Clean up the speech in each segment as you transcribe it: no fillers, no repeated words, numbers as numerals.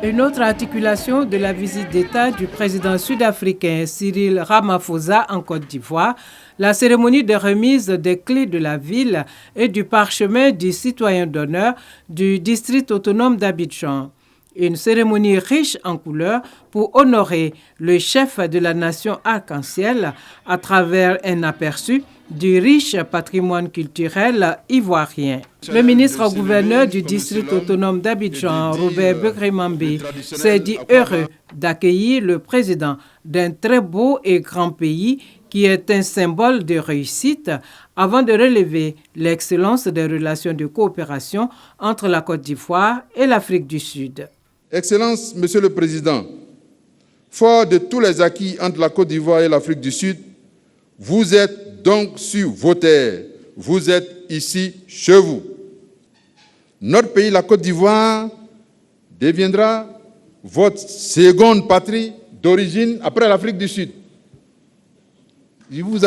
Une autre articulation de la visite d'État du président sud-africain Cyril Ramaphosa en Côte d'Ivoire, la cérémonie de remise des clés de la ville et du parchemin du citoyen d'honneur du district autonome d'Abidjan. Une cérémonie riche en couleurs pour honorer le chef de la nation arc-en-ciel à travers un aperçu du riche patrimoine culturel ivoirien. Le ministre-gouverneur du district autonome d'Abidjan, Robert Begré-Mambé, s'est dit heureux d'accueillir le président d'un très beau et grand pays qui est un symbole de réussite avant de relever l'excellence des relations de coopération entre la Côte d'Ivoire et l'Afrique du Sud. Excellence, Monsieur le Président, fort de tous les acquis entre la Côte d'Ivoire et l'Afrique du Sud, vous êtes donc sur vos terres, vous êtes ici chez vous. Notre pays, la Côte d'Ivoire, deviendra votre seconde patrie d'origine après l'Afrique du Sud. Vous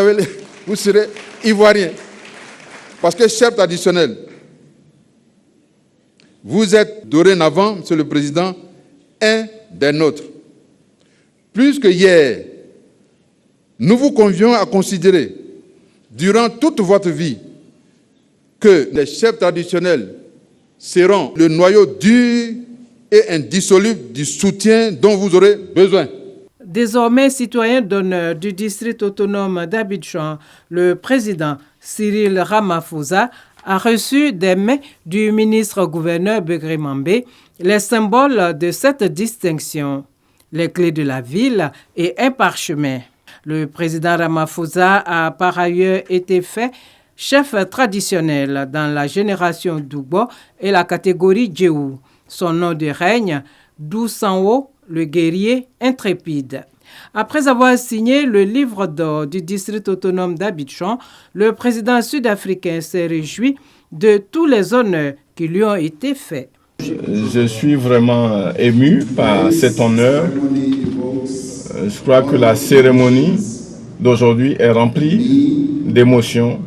serez ivoirien, parce que chef traditionnel, vous êtes dorénavant, Monsieur le Président, un des nôtres. Plus que hier, nous vous convions à considérer, durant toute votre vie, que les chefs traditionnels seront le noyau dur et indissoluble du soutien dont vous aurez besoin. Désormais citoyen d'honneur du district autonome d'Abidjan, le président Cyril Ramaphosa a reçu des mains du ministre-gouverneur Begré-Mambé les symboles de cette distinction, les clés de la ville et un parchemin. Le président Ramaphosa a par ailleurs été fait chef traditionnel dans la génération Doubo et la catégorie Djéou. Son nom de règne, Dousanwo, le guerrier intrépide. Après avoir signé le livre d'or du district autonome d'Abidjan, le président sud-africain s'est réjoui de tous les honneurs qui lui ont été faits. Je suis vraiment ému par cet honneur. Je crois que la cérémonie d'aujourd'hui est remplie d'émotions.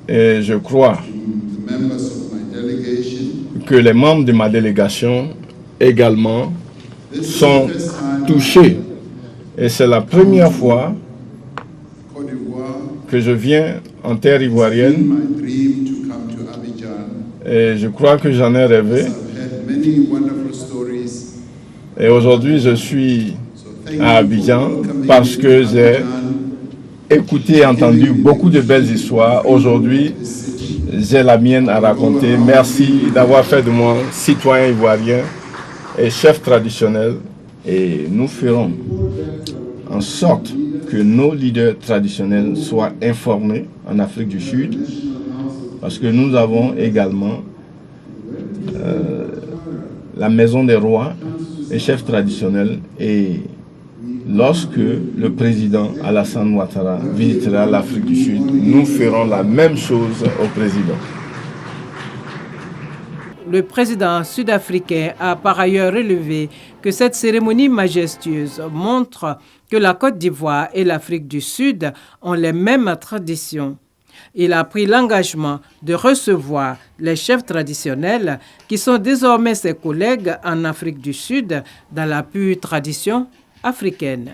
Et je crois que les membres de ma délégation également sont touchés. Et c'est la première fois que je viens en terre ivoirienne. Et je crois que j'en ai rêvé. Et aujourd'hui, je suis à Abidjan parce que j'ai écouté et entendu beaucoup de belles histoires. Aujourd'hui, j'ai la mienne à raconter. Merci d'avoir fait de moi citoyen ivoirien et chef traditionnel. Et nous ferons en sorte que nos leaders traditionnels soient informés en Afrique du Sud, parce que nous avons également la Maison des Rois et chefs traditionnels. Et lorsque le président Alassane Ouattara visitera l'Afrique du Sud, nous ferons la même chose au président. Le président sud-africain a par ailleurs relevé que cette cérémonie majestueuse montre que la Côte d'Ivoire et l'Afrique du Sud ont les mêmes traditions. Il a pris l'engagement de recevoir les chefs traditionnels qui sont désormais ses collègues en Afrique du Sud dans la pure tradition africaine.